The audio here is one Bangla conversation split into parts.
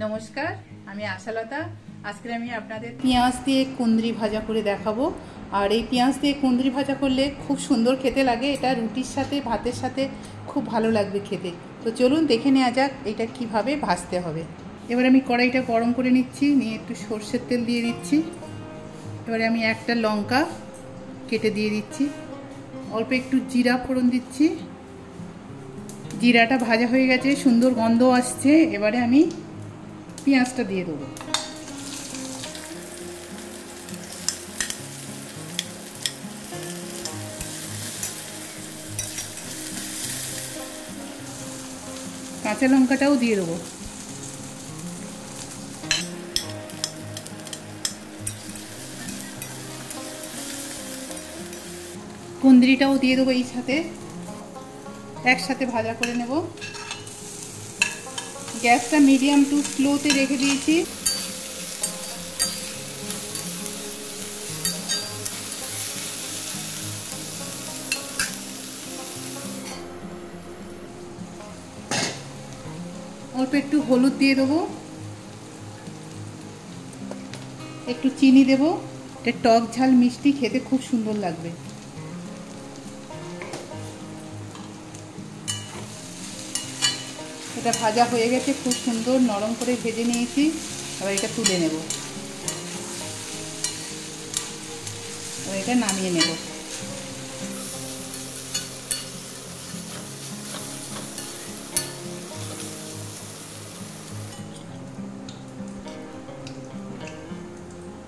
নমস্কার, আমি আশালতা। আজকে আমি আপনাদের পেঁয়াজ দিয়ে কুঁদরি ভাজা করে দেখাবো। আর এই পেঁয়াজ দিয়ে কুঁদরি ভাজা করলে খুব সুন্দর খেতে লাগে। এটা রুটির সাথে ভাতের সাথে খুব ভালো লাগবে খেতে। তো চলুন দেখে নেওয়া যাক এটা কিভাবে ভাজতে হবে। এবার আমি কড়াইটা গরম করে নিচ্ছি, নিয়ে একটু সর্ষের তেল দিয়ে দিচ্ছি। এবারে আমি একটা লঙ্কা কেটে দিয়ে দিচ্ছি, অল্প একটু জিরা ফোড়ন দিচ্ছি। জিরাটা ভাজা হয়ে গেছে, সুন্দর গন্ধ আসছে। এবারে আমি পেঁয়াজটা দিয়ে দেবো। কাঁচা লঙ্কাটাও দিয়ে দেবো। কুঁদরিটাও দিয়ে দেবো এই সাথে, একসাথে ভাজা করে নেব। গ্যাসটা মিডিয়াম টু স্লোতে রেখে দিয়েছি। অল্প একটু হলুদ দিয়ে দেবো, একটু চিনি দেবো। এটা টক ঝাল মিষ্টি খেতে খুব সুন্দর লাগবে। এটা ভাজা হয়ে গেছে, খুব সুন্দর নরম করে ভেজে নিয়েছি। এবার এটা তুলে নেব, এবার এটা নামিয়ে নেব।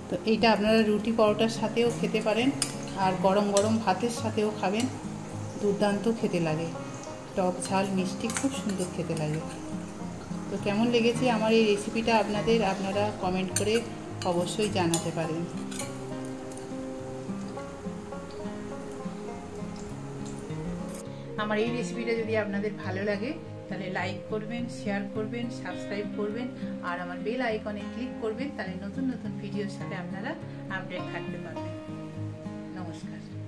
তো এইটা আপনারা রুটি পরোটার সাথেও খেতে পারেন, আর গরম গরম ভাতের সাথেও খাবেন। দুর্দান্ত খেতে লাগে, টক ঝাল মিষ্টি খুব সুন্দর খেতে লাগে। তো কেমন লেগেছে আমার এই রেসিপিটা আপনারা কমেন্ট করে অবশ্যই জানাতে পারেন। আমার এই রেসিপিটা যদি আপনাদের ভালো লাগে তাহলে লাইক করবেন, শেয়ার করবেন, সাবস্ক্রাইব করবেন, আর আমার বেল আইকনে ক্লিক করবেন। তাহলে নতুন নতুন ভিডিওর সাথে আপনারা আপডেট থাকতে পারবেন। নমস্কার।